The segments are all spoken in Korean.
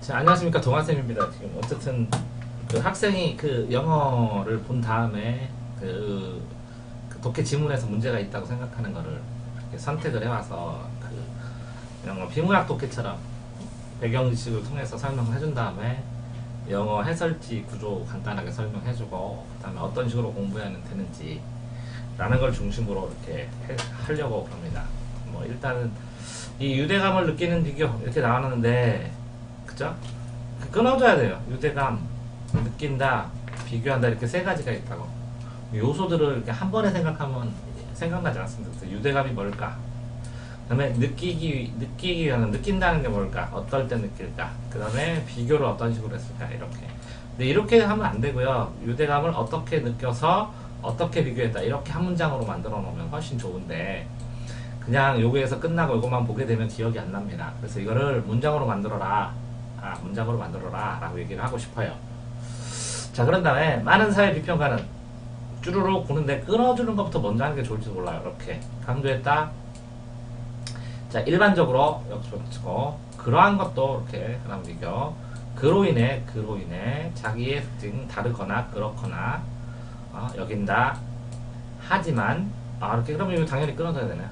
자, 안녕하십니까. 동아쌤입니다. 지금 어쨌든 그 학생이 그 영어를 본 다음에 그 독해 지문에서 문제가 있다고 생각하는 거를 이렇게 선택을 해와서 그 영어 비문학 독해처럼 배경지식을 통해서 설명을 해준 다음에 영어 해설지 구조 간단하게 설명해주고 그 다음에 어떤 식으로 공부하면 되는지 라는 걸 중심으로 이렇게 하려고 합니다. 뭐 일단은 이 유대감을 느끼는 비교 이렇게 나왔는데 그죠? 끊어줘야 돼요. 유대감, 느낀다, 비교한다 이렇게 세 가지가 있다고. 요소들을 이렇게 한 번에 생각하면 생각나지 않습니다. 그래서 유대감이 뭘까? 그 다음에 느끼기 위한 느낀다는 게 뭘까? 어떨 때 느낄까? 그 다음에 비교를 어떤 식으로 했을까? 이렇게. 근데 이렇게 하면 안 되고요. 유대감을 어떻게 느껴서 어떻게 비교했다. 이렇게 한 문장으로 만들어 놓으면 훨씬 좋은데 그냥 요거에서 끝나고 요것만 보게 되면 기억이 안 납니다. 그래서 이거를 문장으로 만들어라. 문장으로 만들어라 라고 얘기를 하고 싶어요. 자, 그런 다음에 많은 사회 비평가는 쭈루룩 보는데 끊어주는 것부터 먼저 하는 게 좋을지 몰라요. 이렇게 강조했다. 자, 일반적으로 여기서 치고 그러한 것도 이렇게 그다음 비교 그로 인해 자기의 특징 다르거나 그렇거나 여긴다 하지만 이렇게 그러면 이거 당연히 끊어져야 되나요?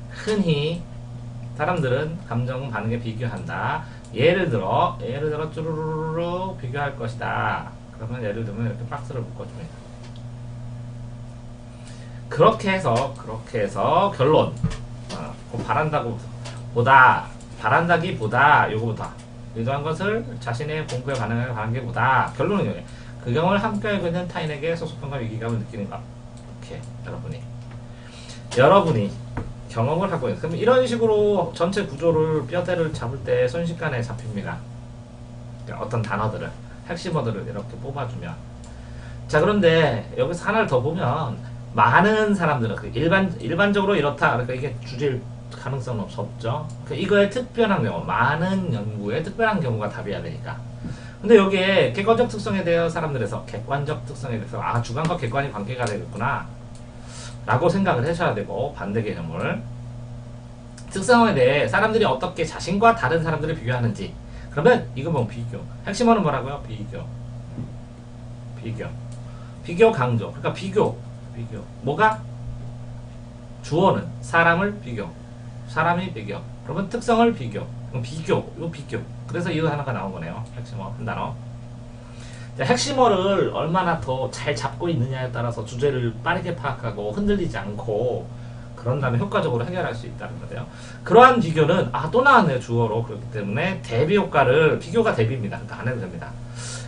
흔히 사람들은 감정 반응에 비교한다. 예를 들어 쭈루루루 비교할 것이다. 그러면 예를 들면 이렇게 박스를 묶어줍니다. 그렇게 해서 결론. 바란다기보다 요거보다 의도한 것을 자신의 공부에 반응한 게 보다 결론은 여기 그 경험을 함께 알고 있는 타인에게 소속감과 위기감을 느끼는 것. 이렇게 여러분이 경험을 하고 있는. 그럼 이런 식으로 전체 구조를 뼈대를 잡을 때 순식간에 잡힙니다. 그러니까 어떤 단어들을 핵심어들을 이렇게 뽑아주면. 자, 그런데 여기서 하나를 더 보면 많은 사람들은 일반적으로 이렇다. 그러니까 이게 주제일 가능성은 없죠. 그러니까 이거의 특별한 경우, 많은 연구의 특별한 경우가 답이어야 되니까. 근데 여기에 객관적 특성에 대해 사람들에서 객관적 특성에 대해서 주관과 객관이 관계가 되겠구나 라고 생각을 하셔야 되고, 반대 개념을 특성에 대해 사람들이 어떻게 자신과 다른 사람들을 비교하는지. 그러면 이거 뭐 비교, 핵심어는 뭐라고요? 비교 강조. 그러니까 비교 뭐가? 주어는 사람을 사람이 비교. 그러면 특성을 비교. 그래서 이거 하나가 나온 거네요. 핵심어 한 단어. 자, 핵심어를 얼마나 더 잘 잡고 있느냐에 따라서 주제를 빠르게 파악하고 흔들리지 않고 그런 다음에 효과적으로 해결할 수 있다는 거예요. 그러한 비교는 또 나왔네요. 주어로. 그렇기 때문에 대비 효과를 비교가 대비입니다. 그러니까 안 해도 됩니다.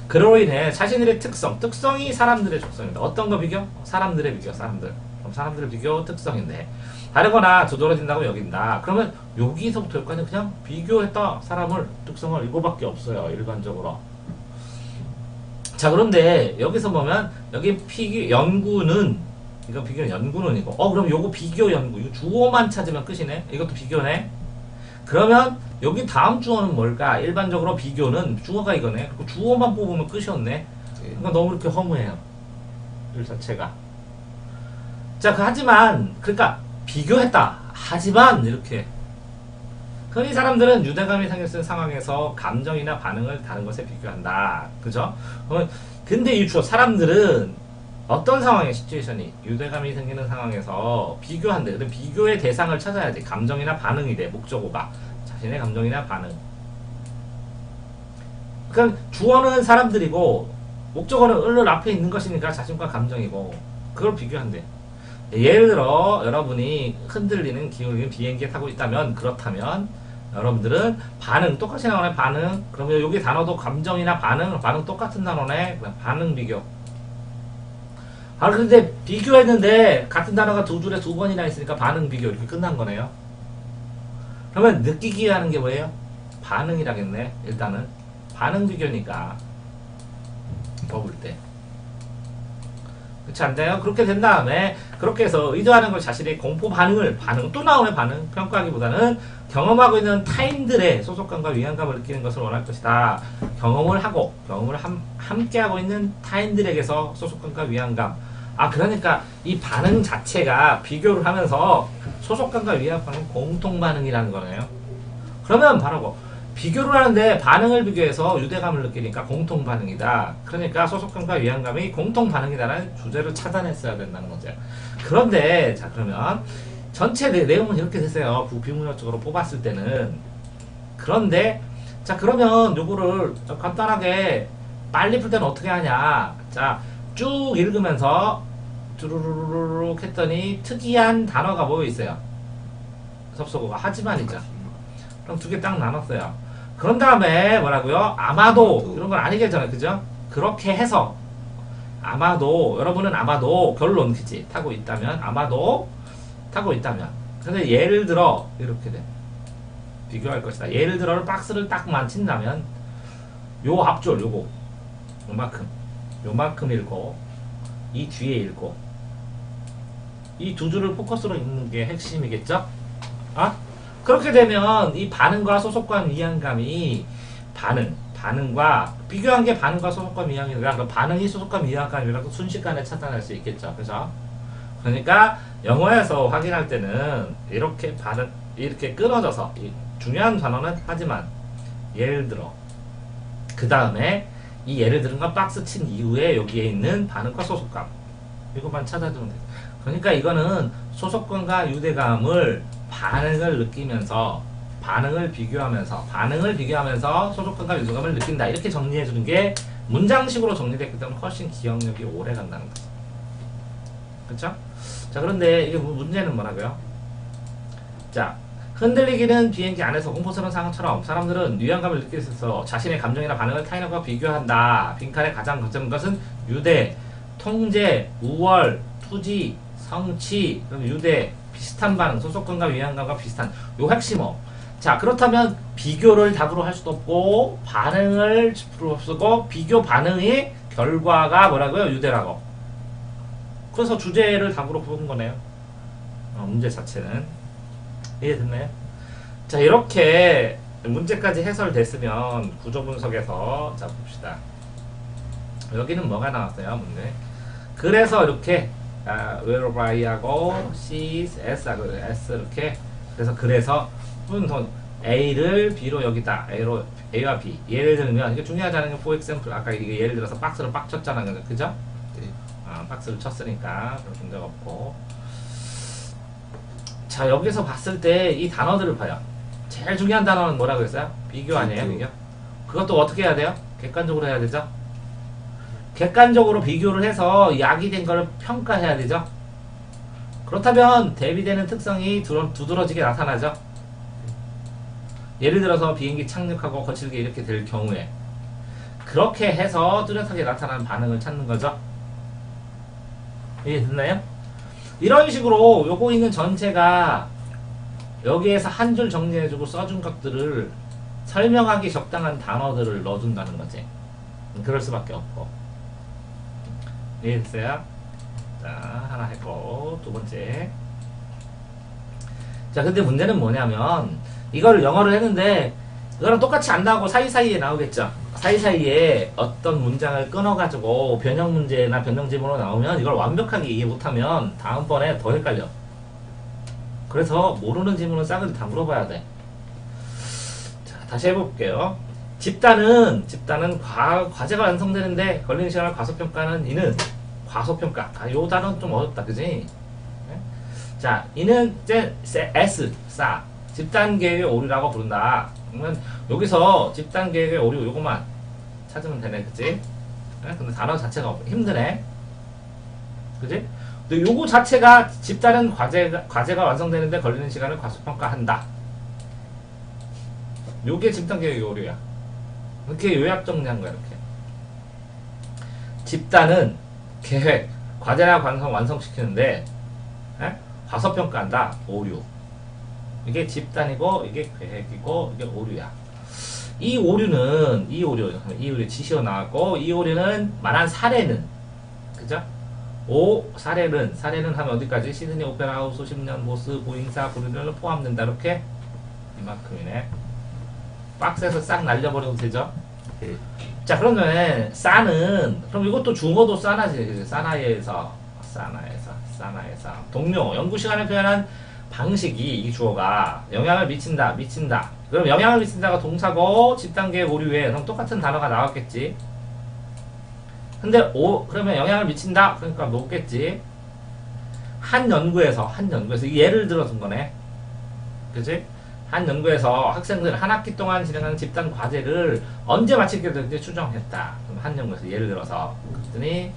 그로 인해 자신들의 특성이 사람들의 특성입니다. 어떤 거 비교? 사람들의 비교. 그럼 사람들의 비교 특성인데 다르거나 두드러진다고 여긴다. 그러면 여기서부터 여기까지 그냥 비교했다. 사람을 특성을 이거밖에 없어요. 일반적으로. 자, 그런데 여기서 보면 여기 연구는 이거 비교 연구는이고 그럼 요거 비교 연구 이거 주어만 찾으면 끝이네. 이것도 비교네. 그러면 여기 다음 주어는 뭘까? 일반적으로 비교는 주어가 이거네. 그리고 주어만 뽑으면 끝이었네. 그러니까 너무 이렇게 허무해요. 일 자체가. 자, 하지만 그러니까 비교했다. 하지만 이렇게 흔히 사람들은 유대감이 생겼을 상황에서 감정이나 반응을 다른 것에 비교한다. 그죠? 근데 이 주어 사람들은 어떤 상황의 시츄에이션이 유대감이 생기는 상황에서 비교한대. 근데 비교의 대상을 찾아야 돼. 감정이나 반응이 돼. 목적어가 자신의 감정이나 반응. 그러니까 주어는 사람들이고 목적어는 앞에 있는 것이니까 자신과 감정이고 그걸 비교한대. 예를 들어 여러분이 흔들리는 기울기는 비행기에 타고 있다면 그렇다면 여러분들은 반응 똑같이 나오네. 반응. 그러면 여기 단어도 감정이나 반응 똑같은 단어네. 반응 비교. 근데 비교했는데 같은 단어가 두 줄에 두 번이나 있으니까 반응 비교 이렇게 끝난 거네요. 그러면 느끼기 하는 게 뭐예요? 반응이라겠네. 일단은 반응 비교니까 뽑을 때. 그렇지 않나요? 그렇게 된 다음에 그렇게 해서 의도하는 걸 자신의 공포 반응 또 나오네. 반응 평가하기보다는 경험하고 있는 타인들의 소속감과 위안감을 느끼는 것을 원할 것이다. 경험을 함께하고 있는 타인들에게서 소속감과 위안감. 그러니까 이 반응 자체가 비교를 하면서 소속감과 위안감은 공통 반응이라는 거네요. 그러면 바로 비교를 하는데 반응을 비교해서 유대감을 느끼니까 공통 반응이다. 그러니까 소속감과 위안감이 공통 반응이다라는 주제를 찾아냈어야 된다는 거죠. 그런데 자 그러면 전체 내용은 이렇게 됐어요. 비문학적으로 뽑았을 때는. 그런데 자 그러면 요거를 간단하게 빨리 풀 때는 어떻게 하냐. 자 쭉 읽으면서 쭈루루루룩 했더니 특이한 단어가 모여 있어요. 접속어가 하지만이죠. 그럼 두 개 딱 나눴어요. 그런 다음에 뭐라고요? 아마도 이런 건 아니겠잖아요. 그죠? 그렇게 해서 아마도 여러분은 아마도 결론 그지 타고 있다면 아마도 타고 있다면 근데 예를 들어 이렇게 돼. 비교할 것이다. 예를 들어 박스를 딱 만친다면 요 앞줄 요거 요만큼 읽고 이 뒤에 읽고 이 두 줄을 포커스로 읽는 게 핵심이겠죠? 아? 그렇게 되면 이 반응과 소속감 위안감이 반응과 비교한 게 반응과 소속감 위안감이라 그 반응이 소속감 위안감이라고 순식간에 찾아낼 수 있겠죠. 그죠? 그러니까 영어에서 확인할 때는 이렇게 끊어져서 중요한 단어는 하지만 예를 들어 그 다음에 이 예를 들은 건 박스 친 이후에 여기에 있는 반응과 소속감 이것만 찾아주면 돼요. 그러니까 이거는 소속감과 유대감을 반응을 느끼면서 반응을 비교하면서 소속감과 유대감을 느낀다 이렇게 정리해 주는 게 문장식으로 정리됐기 때문에 훨씬 기억력이 오래 간다는 거죠. 그쵸? 자 그런데 이게 문제는 뭐라고요? 자 흔들리기는 비행기 안에서 공포스러운 상황처럼 사람들은 위안감을 느낄 수 있어 자신의 감정이나 반응을 타인과 비교한다. 빈칸에 가장 거치는 것은 유대, 통제, 우월, 투지, 성취, 그럼 유대, 비슷한 반응, 소속감과 위안감과 비슷한 요 핵심어. 자 그렇다면 비교를 답으로 할 수도 없고 반응을 답으로 쓰고 비교 반응의 결과가 뭐라고요? 유대라고. 그래서 주제를 답으로 부른 거네요. 문제 자체는 이해됐나요? 자 이렇게 문제까지 해설됐으면 구조 분석에서 자 봅시다. 여기는 뭐가 나왔어요? 문제. 그래서 이렇게 will by하고 c, s하고 s 이렇게 그래서 a를 b로 여기다 a와 b 예를 들면 이게 중요하지 않은 게 for example 아까 이게 예를 들어서 박스를 빡 쳤잖아요. 그죠? 네. 박스를 쳤으니까 별 문제가 없고 자 여기서 봤을 때 이 단어들을 봐요. 제일 중요한 단어는 뭐라고 했어요? 비교 아니에요? 비교? 그것도 어떻게 해야 돼요? 객관적으로 해야 되죠? 객관적으로 비교를 해서 야기된 걸 평가해야 되죠? 그렇다면 대비되는 특성이 두드러지게 나타나죠? 예를 들어서 비행기 착륙하고 거칠게 이렇게 될 경우에 그렇게 해서 뚜렷하게 나타나는 반응을 찾는 거죠? 이해됐나요? 이런 식으로 요거 있는 전체가 여기에서 한 줄 정리해주고 써준 것들을 설명하기 적당한 단어들을 넣어준다는 거지. 그럴 수밖에 없고. 이해됐어요? 자, 하나 했고, 두 번째. 자, 근데 문제는 뭐냐면, 이거를 영어를 했는데, 이거랑 똑같이 안 나오고 사이사이에 나오겠죠? 사이사이에 어떤 문장을 끊어가지고 변형 문제나 변형 지문으로 나오면 이걸 완벽하게 이해 못하면 다음번에 더 헷갈려. 그래서 모르는 지문은 싸그리 다 물어봐야 돼. 자, 다시 해볼게요. 집단은 과제가 완성되는데 걸리는 시간을 과소평가는 이는 과소평가. 요 단어는 좀 어렵다, 그지? 네? 자, 이는 이제 싸 집단 계획의 오류라고 부른다. 그러면 여기서 집단 계획의 오류 요것만 찾으면 되네, 그치? 네? 근데 단어 자체가 힘드네, 그치? 근데 요거 자체가 집단은 과제가 완성되는데 걸리는 시간을 과소평가한다. 요게 집단 계획의 오류야. 이렇게 요약 정리한 거야, 이렇게. 집단은 계획, 과제나 완성시키는데 과소평가한다. 오류. 이게 집단이고 이게 계획이고 이게 오류야. 이 오류 지시어 나왔고 이 오류는 말한 사례는 그죠? 사례는 하면 어디까지? 시드니 오페라 하우스, 10년 모스, 보잉사, 브루넬로 포함된다. 이렇게 이만큼이네. 박스에서 싹 날려버려도 되죠? 자, 그러면 그럼 이것도 중어도 싸나지. 싸나에서 동료 연구 시간을 표현한 방식이 이 주어가 영향을 미친다. 그럼 영향을 미친다가 동사고 집단계의 오류에 그럼 똑같은 단어가 나왔겠지. 근데 그러면 영향을 미친다. 그러니까 뭐겠지? 한 연구에서 예를 들어 둔 거네. 그치? 한 연구에서 학생들 한 학기 동안 진행하는 집단 과제를 언제 마치게 될지 추정했다. 그럼 한 연구에서 예를 들어서 그랬더니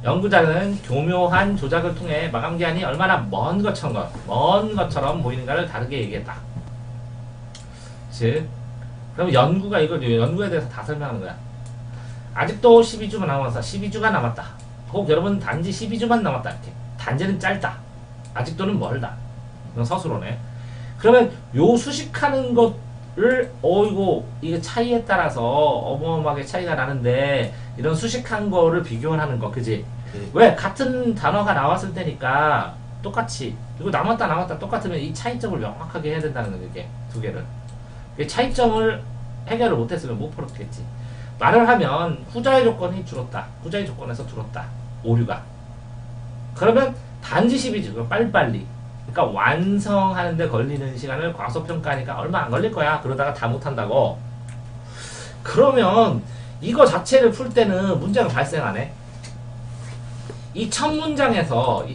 연구자는 교묘한 조작을 통해 마감 기한이 얼마나 먼 것처럼 보이는가를 다르게 얘기했다. 즉, 그럼 연구가 연구에 대해서 다 설명하는 거야. 아직도 12주가 남았다. 12주가 남았다. 혹 여러분 단지 12주만 남았다. 이렇게. 단지는 짧다. 아직도는 멀다. 이건 서술어네. 그러면 요 수식하는 것을 이게 차이에 따라서 어마어마하게 차이가 나는데 이런 수식한 거를 비교를 하는 거, 그지? 왜? 같은 단어가 나왔을 때니까 똑같이 이거 남았다 똑같으면 이 차이점을 명확하게 해야 된다는 거죠. 이게 두 개를. 차이점을 해결을 못했으면 못 풀었겠지. 말을 하면 후자의 조건이 줄었다. 후자의 조건에서 줄었다. 오류가. 그러면 단지 12주, 빨리빨리. 그러니까 완성하는데 걸리는 시간을 과소평가하니까 얼마 안 걸릴 거야. 그러다가 다 못한다고. 그러면 이거 자체를 풀 때는 문제가 발생하네. 이 첫 문장에서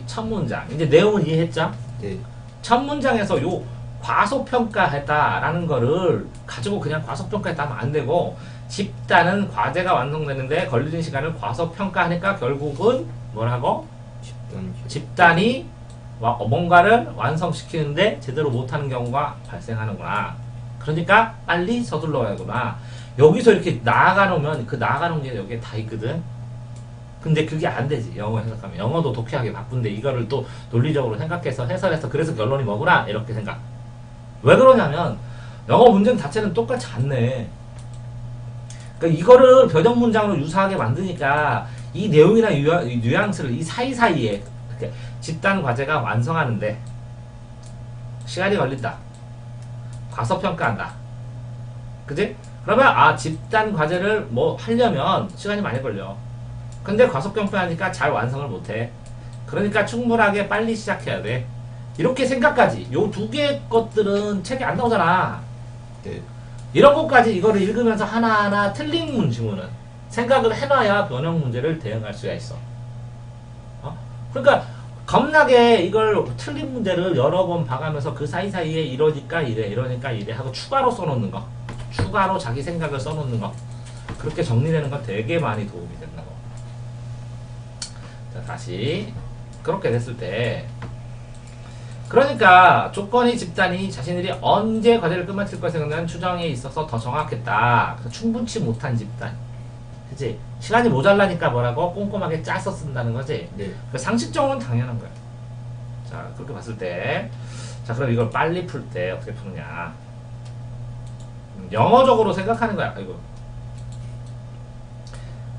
이제 내용은 이해했죠? 네. 첫 문장에서 요 과소평가했다라는 거를 가지고 그냥 과소평가했다 하면 안 되고 집단은 과제가 완성되는데 걸리는 시간을 과소평가하니까 결국은 뭐라고? 집단이 뭔가를 완성시키는데 제대로 못하는 경우가 발생하는구나. 그러니까 빨리 서둘러야구나. 여기서 이렇게 나아가놓으면 그 나아가놓은 게 여기에 다 있거든. 근데 그게 안 되지. 영어 해석하면. 영어도 독해하기 바쁜데 이거를 또 논리적으로 생각해서 해설해서 그래서 결론이 뭐구나 이렇게 생각. 왜 그러냐면 영어 문장 자체는 똑같지 않네. 그러니까 이거를 변형 문장으로 유사하게 만드니까 이 내용이나 뉘앙스를 이 사이사이에 이렇게 집단 과제가 완성하는데 시간이 걸린다. 과소평가한다. 그지? 그러면 집단 과제를 뭐 하려면 시간이 많이 걸려. 근데 과소평가하니까 잘 완성을 못해. 그러니까 충분하게 빨리 시작해야 돼. 이렇게 생각까지 요 두 개의 것들은 책에 안 나오잖아. 네. 이런 것까지 이거를 읽으면서 하나하나 틀린 지문은 생각을 해놔야 변형 문제를 대응할 수가 있어. 그러니까 겁나게 이걸 틀린 문제를 여러 번 봐가면서 그 사이사이에 이러니까 이래 하고 추가로 써놓는 거, 추가로 자기 생각을 써놓는 거, 그렇게 정리되는 건 되게 많이 도움이 된다고. 자, 다시 그렇게 됐을 때 그러니까 조건이 집단이 자신들이 언제 과제를 끝마칠 것에 대한 추정에 있어서 더 정확했다. 충분치 못한 집단. 그치? 시간이 모자라니까 뭐라고? 꼼꼼하게 짜서 쓴다는 거지? 네. 그 상식적으로는 당연한 거야. 자, 그렇게 봤을 때. 자, 그럼 이걸 빨리 풀 때 어떻게 푸느냐. 영어적으로 생각하는 거야. 이거.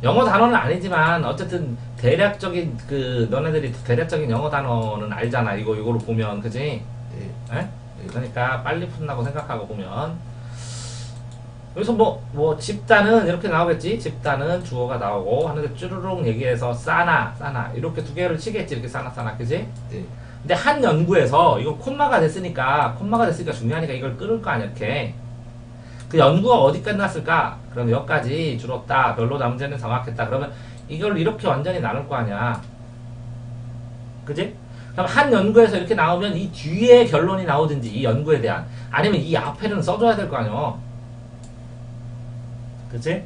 영어 단어는 아니지만 어쨌든 대략적인 너네들이 대략적인 영어 단어는 알잖아. 이거로 보면 그지? 네. 에? 그러니까 빨리 푼다고 생각하고 보면 여기서 뭐 집단은 이렇게 나오겠지. 집단은 주어가 나오고 하는데 쭈루룩 얘기해서 싸나 이렇게 두 개를 치겠지. 이렇게 싸나 그지? 네. 근데 한 연구에서 이거 콤마가 됐으니까 중요하니까 이걸 끊을 거 아니야. 이렇게 그 연구가 어디 끝났을까? 그럼 여기까지 줄었다. 별로 남자는 정확했다. 그러면 이걸 이렇게 완전히 나눌 거 아니야. 그지? 그럼 한 연구에서 이렇게 나오면 이 뒤에 결론이 나오든지 이 연구에 대한 아니면 이 앞에는 써줘야 될 거 아니야. 그치?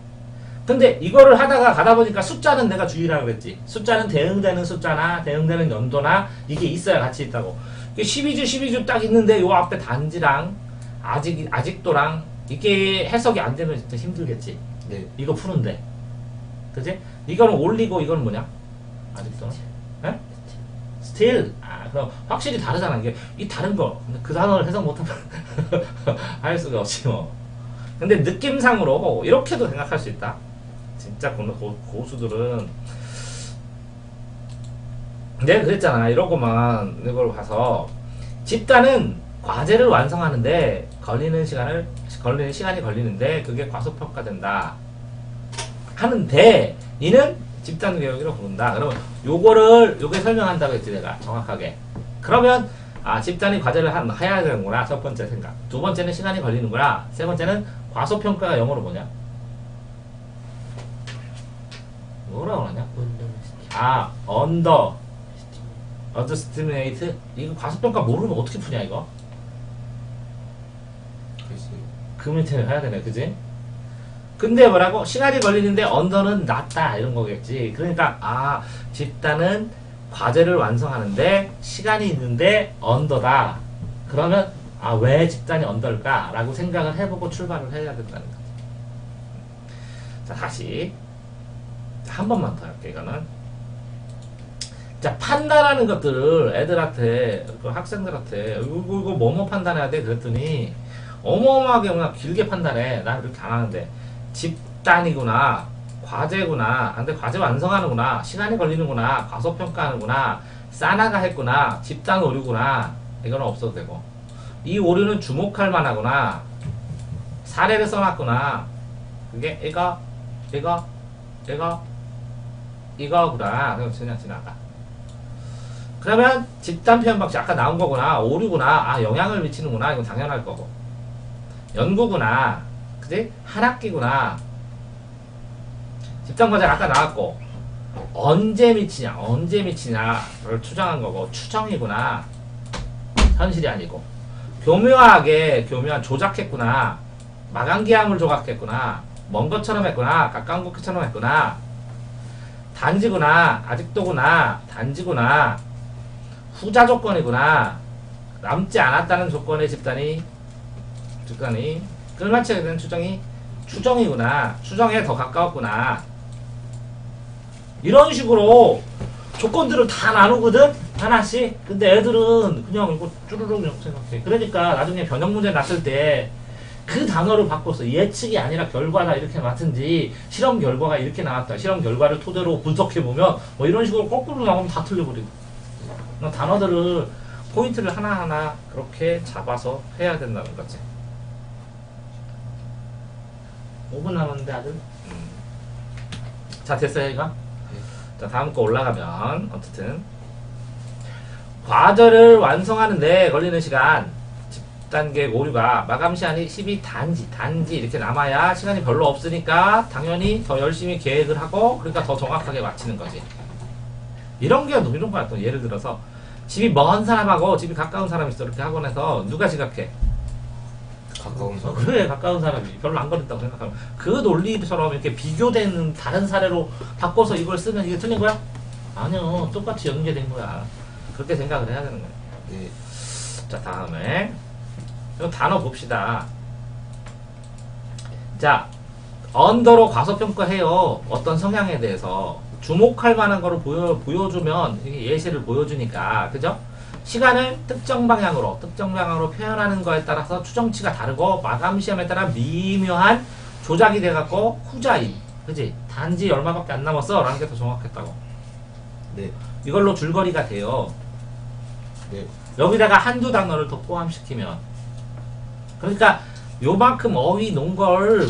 근데 이거를 하다가 가다 보니까 숫자는 내가 주의라고 그랬지. 숫자는 대응되는 숫자나 대응되는 연도나 이게 있어야 같이 있다고. 12주 딱 있는데 요 앞에 단지랑 아직도랑 이게 해석이 안 되면 진짜 힘들겠지. 네. 이거 푸는데. 그치? 이거는 올리고 이거는 뭐냐? 아직도는? 에? still. 그럼 확실히 다르잖아. 이 다른 거. 근데 그 단어를 해석 못하면 할 수가 없지 뭐. 근데 느낌상으로 이렇게도 생각할 수 있다. 진짜 고수들은 내가 그랬잖아. 이러고만 이걸 봐서 집단은 과제를 완성하는데 걸리는 시간이 걸리는데 그게 과소평가된다 하는데 이는 집단 개혁이라고 부른다. 그러면 요게 설명한다고 했지 내가 정확하게. 그러면 아, 집단이 과제를 해야 되는구나. 첫 번째 생각. 두 번째는 시간이 걸리는구나. 세 번째는 과소평가가 영어로 뭐냐? 뭐라고 하냐? 아, underestimate? 이거 과소평가 모르면 어떻게 푸냐, 이거? 글쎄요. 그 밑에 해야 되네, 그지? 근데 뭐라고? 시간이 걸리는데 언더는 낮다 이런 거겠지. 그러니까 아, 집단은 과제를 완성하는데 시간이 있는데 언더다. 그러면 아, 왜 집단이 언더일까? 라고 생각을 해보고 출발을 해야 된다는 거지. 자, 다시 한 번만 더 할게. 이거는 자, 판단하는 것들을 애들한테, 그 학생들한테 이거 뭐뭐 판단해야 돼? 그랬더니 어마어마하게 그냥 길게 판단해. 난 그렇게 안 하는데 집단이구나, 과제구나, 근데 과제 완성하는구나, 시간이 걸리는구나, 과소평가하는구나, 싸나가 했구나, 집단 오류구나, 이거는 없어도 되고, 이 오류는 주목할 만하구나, 사례를 써놨구나, 그게 이거구나. 그럼 그냥 지나가. 그러면 집단 표현 방식 아까 나온 거구나, 오류구나, 아, 영향을 미치는구나, 이건 당연할 거고, 연구구나, 그지? 한 학기구나. 집단 과제 아까 나왔고, 언제 미치냐를 추정한 거고, 추정이구나. 현실이 아니고. 교묘한 조작했구나. 마감기함을 조각했구나. 먼 것처럼 했구나. 가까운 것처럼 했구나. 단지구나. 아직도구나. 단지구나. 후자 조건이구나. 남지 않았다는 조건의 집단이 끌맞춰야 되는 추정이구나. 추정에 더 가까웠구나. 이런 식으로 조건들을 다 나누거든? 하나씩. 근데 애들은 그냥 이거 쭈르륵 이렇게 생각해. 그러니까 나중에 변형 문제 났을 때 그 단어를 바꿔서 예측이 아니라 결과다 이렇게 맞든지, 실험 결과가 이렇게 나왔다, 실험 결과를 토대로 분석해보면 뭐 이런 식으로 거꾸로 나오면 다 틀려버리고. 단어들을 포인트를 하나하나 그렇게 잡아서 해야 된다는 거지. 5분 남았는데 아들? 자, 됐어요 이거? 자, 다음 거 올라가면 어쨌든 과제를 완성하는데 걸리는 시간, 집단계 오류가 마감 시간이 12단지 이렇게 남아야 시간이 별로 없으니까 당연히 더 열심히 계획을 하고, 그러니까 더 정확하게 맞히는 거지. 이런 거야. 또 예를 들어서 집이 먼 사람하고 집이 가까운 사람이 있어. 이렇게 학원에서 누가 지각해? 가까운 사람. 그래, 가까운 사람이 별로 안 걸린다고 생각하면 그 논리처럼 이렇게 비교되는 다른 사례로 바꿔서 이걸 쓰면 이게 틀린 거야? 아니요, 똑같이 연계된 거야. 그렇게 생각을 해야 되는 거야. 네. 자, 다음에 이 단어 봅시다. 자, 언더로 과소평가해요. 어떤 성향에 대해서 주목할 만한 거를 보여주면 이게 예시를 보여주니까, 그죠? 시간을 특정 방향으로 표현하는 거에 따라서 추정치가 다르고, 마감 시험에 따라 미묘한 조작이 돼갖고 후자임, 그지? 단지 얼마밖에 안 남았어 라는 게 더 정확했다고. 네. 이걸로 줄거리가 돼요. 네. 여기다가 한두 단어를 더 포함시키면, 그러니까 요만큼 어휘 논걸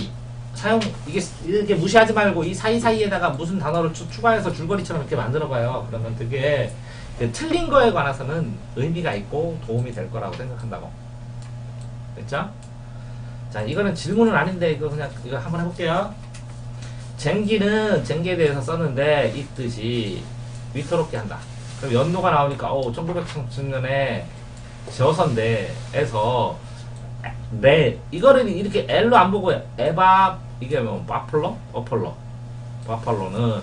이게 무시하지 말고 이 사이사이에다가 무슨 단어를 추가해서 줄거리처럼 이렇게 만들어봐요. 그러면 되게 틀린 거에 관해서는 의미가 있고 도움이 될 거라고 생각한다고. 됐죠? 자, 이거는 질문은 아닌데 이거 그냥 이거 한번 해볼게요. 쟁기는 쟁기에 대해서 썼는데 이 뜻이 위태롭게 한다. 그럼 연도가 나오니까 1930년에 저선대에서 네, 이거를 이렇게 L로 안 보고 이게 뭐 바펄로는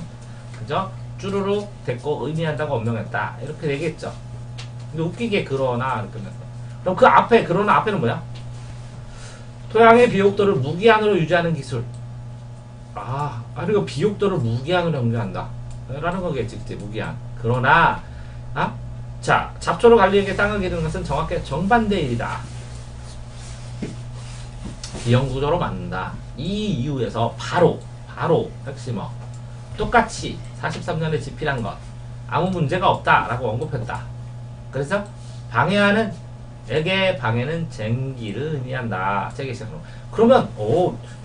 그죠? 쭈루룩 됐고 의미한다고 언명했다 이렇게 얘기했죠. 근데 웃기게 그러나 이렇게 했어. 그럼 그 앞에 그러나 앞에는 뭐야? 토양의 비옥도를 무기한으로 유지하는 기술. 그리고 비옥도를 무기한으로 연구한다 라는 거겠지, 그치? 무기한. 그러나 자, 잡초로 관리에게 땅을 기르는 것은 정확히 정반대 일이다. 비형구조로 만든다. 이 이유에서 바로 핵심어 똑같이 43년에 집필한 것 아무 문제가 없다 라고 언급했다. 그래서 방해는 쟁기를 의미한다. 재기 시작으로. 그러면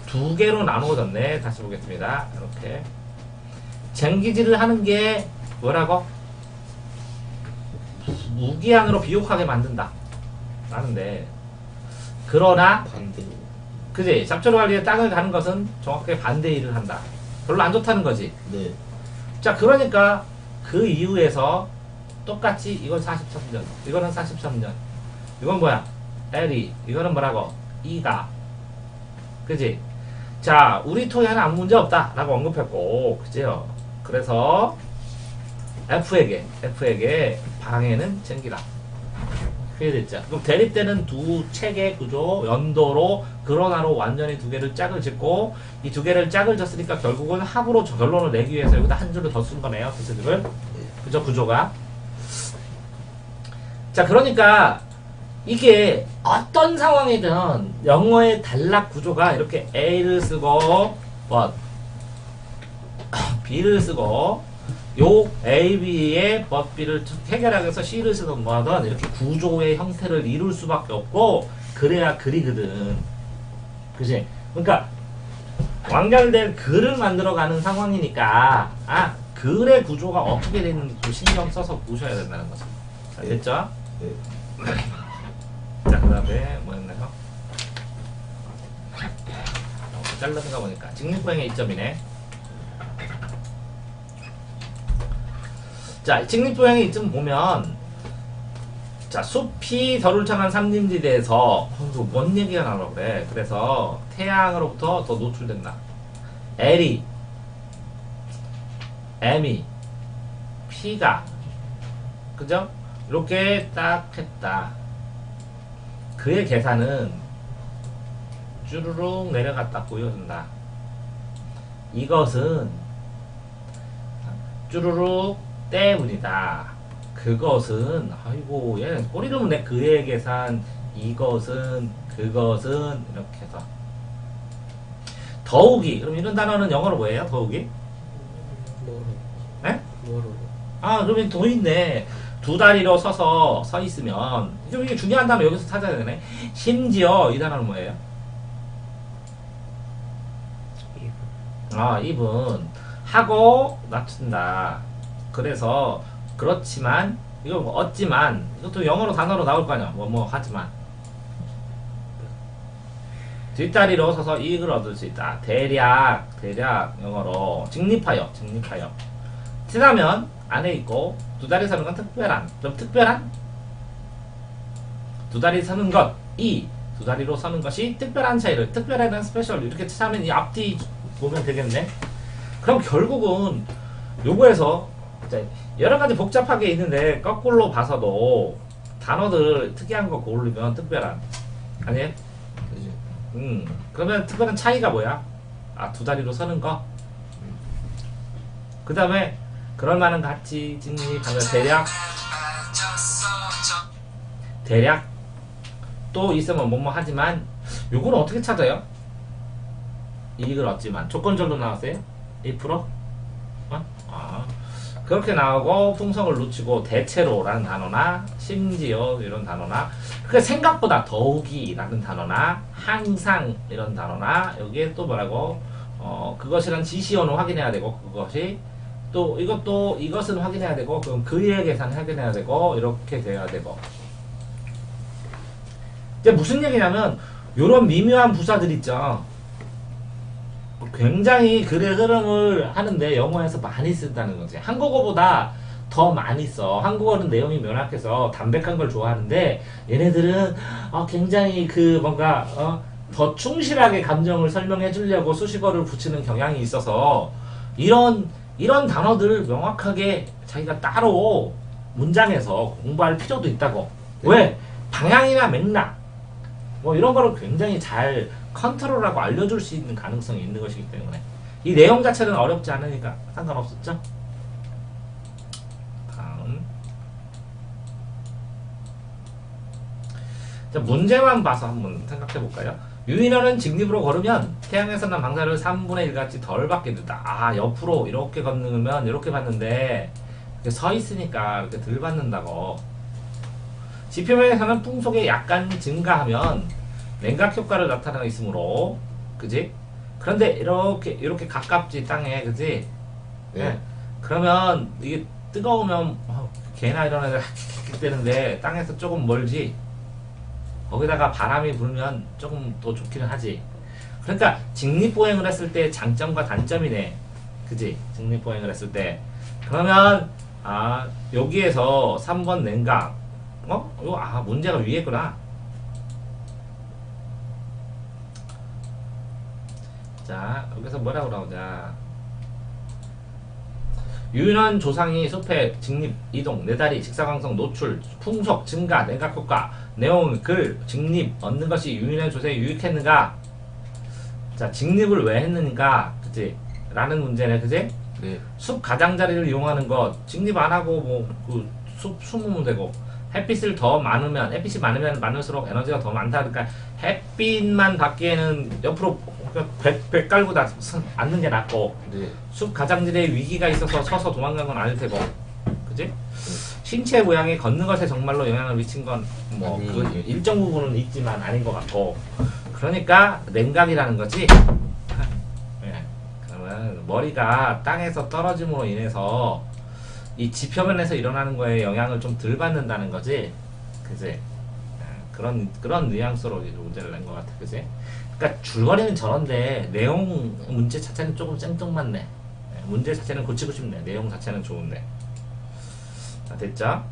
두 개로 나누어졌네. 다시 보겠습니다. 이렇게 쟁기질을 하는 게 뭐라고? 무기한으로 비옥하게 만든다 라는데, 그러나 반대. 그지? 잡초로 관리에 땅을 가는 것은 정확하게 반대 일을 한다. 별로 안 좋다는 거지. 네. 자, 그러니까 그 이후에서 똑같이 이건 43년, 이거는 43년, 이건 뭐야? L이, 이거는 뭐라고? E가, 그지? 자, 우리 토에는 아무 문제 없다 라고 언급했고, 그지요? 그래서 F에게 방해는 생기다. 그게됐죠. 그럼 대립되는 두 체계 구조 연도로 그러나로 완전히 두 개를 짝을 짓고, 이 두 개를 짝을 졌으니까 결국은 합으로 결론을 내기 위해서 여기다 한 줄을 더 쓴 거네요. 기술을. 그죠? 구조가. 자, 그러니까 이게 어떤 상황이든 영어의 단락 구조가 이렇게 A를 쓰고 but B를 쓰고 요 A, B의 but B를 해결하기 위해서 C를 쓰든 뭐하든 이렇게 구조의 형태를 이룰 수밖에 없고, 그래야 글이거든. 그치? 그러니까 완결된 글을 만들어가는 상황이니까 글의 구조가 어떻게 되는지 신경 써서 보셔야 된다는 거죠. 자, 됐죠? 네. 자, 그 다음에 뭐였나요? 잘라든가 보니까 직립보행의 이점이네. 자, 직립보행의 이점 보면, 자, 숲이 덜울창한 산림지대에서 뭔 얘기가 나오려고 그래. 그래서 태양으로부터 더 노출된다. L이, M이, P가, 그죠? 이렇게 딱 했다. 그의 계산은 쭈루룩 내려갔다 보여준다. 이것은 쭈루룩 때문이다. 그것은, 아이고, 얘 꼬리를 내 그의 계산, 이것은, 그것은, 이렇게 해서. 더욱이, 그럼 이런 단어는 영어로 뭐예요? 더욱이? 뭐로? 네? 뭐로? 그러면 더 있네. 두 다리로 서서 서 있으면, 이게 중요한 단어 여기서 찾아야 되네. 심지어, 이 단어는 뭐예요? 입은 하고 낮춘다. 그래서 그렇지만 이거 뭐 어찌만, 이것도 영어로 단어로 나올 거 아니야. 하지만 뒷다리로 서서 이익을 얻을 수 있다. 대략 영어로 직립하여. 티라면 안에 있고, 두 다리 서는 건 특별한, 좀 특별한, 두 다리 서는 것, 두 다리로 서는 것이 특별한 차이를, 특별한 스페셜 이렇게 찾으면 이 앞뒤 보면 되겠네. 그럼 결국은 요거에서 여러 가지 복잡하게 있는데 거꾸로 봐서도 단어들 특이한 거 고르면 특별한, 아니에요? 그죠. 그러면 특별한 차이가 뭐야? 두 다리로 서는 거. 그 다음에 그럴 만한 가치, 진입하면 대략 또 있으면 뭐뭐 하지만, 요거는 어떻게 찾아요? 이익을 얻지만 조건절로 나왔어요? 1%? 그렇게 나오고, 풍성을 놓치고, 대체로라는 단어나 심지어 이런 단어나, 그 생각보다 더욱이 라는 단어나 항상 이런 단어나, 여기에 또 뭐라고, 그것이란 지시어는 확인해야 되고, 그것이 또 이것은 확인해야 되고, 그럼 그의 계산 확인해야 되고, 이렇게 돼야 되고. 이제 무슨 얘기냐면, 요런 미묘한 부사들 있죠. 굉장히 글의 흐름을 하는데 영어에서 많이 쓴다는 거지. 한국어보다 더 많이 써. 한국어는 내용이 명확해서 담백한 걸 좋아하는데, 얘네들은 굉장히 더 충실하게 감정을 설명해 주려고 수식어를 붙이는 경향이 있어서, 이런 단어들을 명확하게 자기가 따로 문장에서 공부할 필요도 있다고. 네. 왜? 방향이나 맥락 이런 거를 굉장히 잘 컨트롤하고 알려줄 수 있는 가능성이 있는 것이기 때문에 이 내용 자체는 어렵지 않으니까 상관없었죠. 다음. 자, 문제만 봐서 한번 생각해 볼까요? 유인어는 직립으로 걸으면 태양에서 난 방사를 3분의 1같이 덜 받게 된다. 옆으로 이렇게 걷으면 이렇게 받는데, 이렇게 서 있으니까 이렇게 덜 받는다고. 지표면에서는 풍속이 약간 증가하면 냉각 효과를 나타내고 있으므로, 그지? 그런데 이렇게 가깝지 땅에, 그지? 네. 그러면 이게 뜨거우면 개나 이런 애들 뜨는데 땅에서 조금 멀지. 거기다가 바람이 불면 조금 더 좋기는 하지. 그러니까 직립보행을 했을 때 장점과 단점이네. 그지? 직립보행을 했을 때. 그러면 여기에서 3번 냉각. 문제가 위에구나. 자, 여기서 뭐라고 나오자. 유인원 조상이 숲에 직립, 이동, 내다리, 직사광선, 노출, 풍속, 증가, 냉각효과, 내용, 글, 직립, 얻는 것이 유인원 조상에 유익했는가? 자, 직립을 왜 했는가? 그치? 라는 문제네, 그치? 네. 숲 가장자리를 이용하는 것, 직립 안 하고, 숲 숨으면 되고, 햇빛이 많으면 많을수록 에너지가 더 많다. 그러니까, 햇빛만 받기에는 옆으로 배 깔고 앉는 게 낫고, 네. 숲 가장자리에 위기가 있어서 서서 도망간 건 아닐 테고, 그지? 신체 모양에 걷는 것에 정말로 영향을 미친 건 그 일정 부분은 있지만 아닌 것 같고, 그러니까 냉각이라는 거지. 예. 그러면 머리가 땅에서 떨어짐으로 인해서 이 지표면에서 일어나는 거에 영향을 좀 덜 받는다는 거지, 그지? 예. 그런 뉘앙스로 문제를 낸 것 같아, 그지? 그러니까 줄거리는 저런데 내용 문제 자체는 조금 생뚱맞네. 예. 문제 자체는 고치고 싶네. 내용 자체는 좋은데. 자, 됐죠?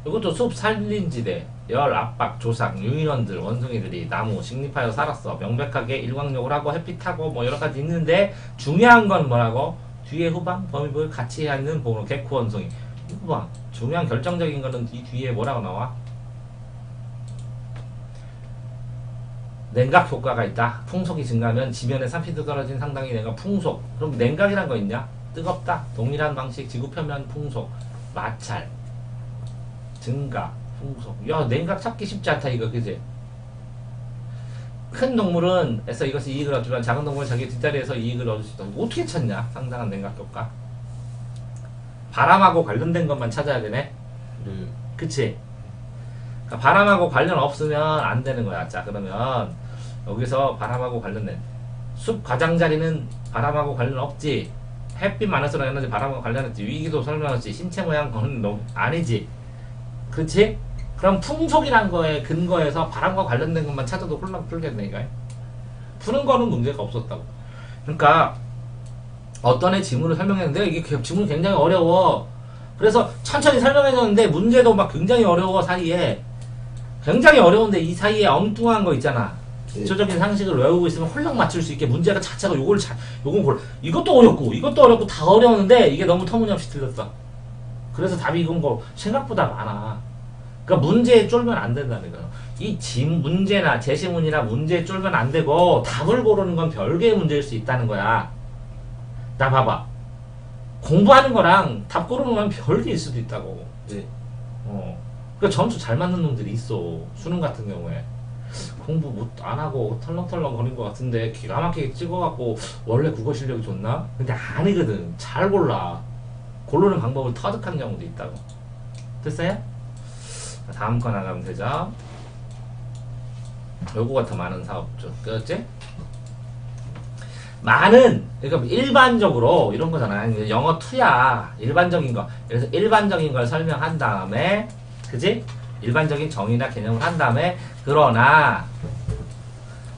이것도 숲 산림지대, 열, 압박, 조상, 유인원들, 원숭이들이 나무, 식립하여 살았어. 명백하게 일광욕을 하고 햇빛하고 뭐 여러가지 있는데 중요한 건 뭐라고? 뒤에 후방, 범위부를 같이 해야 하는 보호, 개코 원숭이. 후방. 중요한 결정적인 거는 이 뒤에 뭐라고 나와? 냉각 효과가 있다. 풍속이 증가하면 지면에 산피도 떨어진 상당히 냉각 풍속. 그럼 냉각이란 거 있냐? 뜨겁다. 동일한 방식 지구표면 풍속. 마찰. 증가. 풍속. 야, 냉각 찾기 쉽지 않다 이거, 그지? 큰 동물은 에서 이것이 이익을 얻지만 작은 동물은 자기 뒷다리에서 이익을 얻을 수 있다. 어떻게 찾냐? 상당한 냉각 효과. 바람하고 관련된 것만 찾아야 되네. 그치? 그러니까 바람하고 관련 없으면 안 되는 거야. 자, 그러면 여기서 바람하고 관련된 숲 가장자리는 바람하고 관련 없지. 햇빛 많을수록 에너지 바람하고 관련했지. 위기도 설명했지. 신체 모양 거는 아니지. 그치? 그럼 풍속이란 거에 근거해서 바람과 관련된 것만 찾아도 홀랑 풀겠네, 이거. 푸는 거는 문제가 없었다고. 그러니까 어떤 애 지문을 설명했는데 이게 지문이 굉장히 어려워. 그래서 천천히 설명해줬는데 문제도 막 굉장히 어려워. 사이에 굉장히 어려운데 이 사이에 엉뚱한 거 있잖아. 기초적인 상식을 외우고 있으면 홀랑 맞출 수 있게 문제가 자체가 이것도 어렵고 다 어려웠는데 이게 너무 터무니없이 틀렸어. 그래서 답이 이건 거 생각보다 많아. 그러니까 문제에 쫄면 안 된다는 거예요. 이 문제나 제시문이나 문제에 쫄면 안 되고 답을 고르는 건 별개의 문제일 수 있다는 거야. 나 봐봐. 공부하는 거랑 답 고르는 건 별개일 수도 있다고. 네. 그러니까 점수 잘 맞는 놈들이 있어. 수능 같은 경우에. 공부 안 하고 털렁털렁 거린 것 같은데 기가 막히게 찍어갖고 원래 국어 실력이 좋나? 근데 아니거든. 잘 골라. 고르는 방법을 터득한 경우도 있다고. 됐어요? 다음 거 나가면 되죠. 요거가 더 많은 사업죠. 그렇지? 그러니까 일반적으로 이런 거잖아. 영어 2야. 일반적인 거. 그래서 일반적인 걸 설명한 다음에, 그지? 일반적인 정의나 개념을 한 다음에, 그러나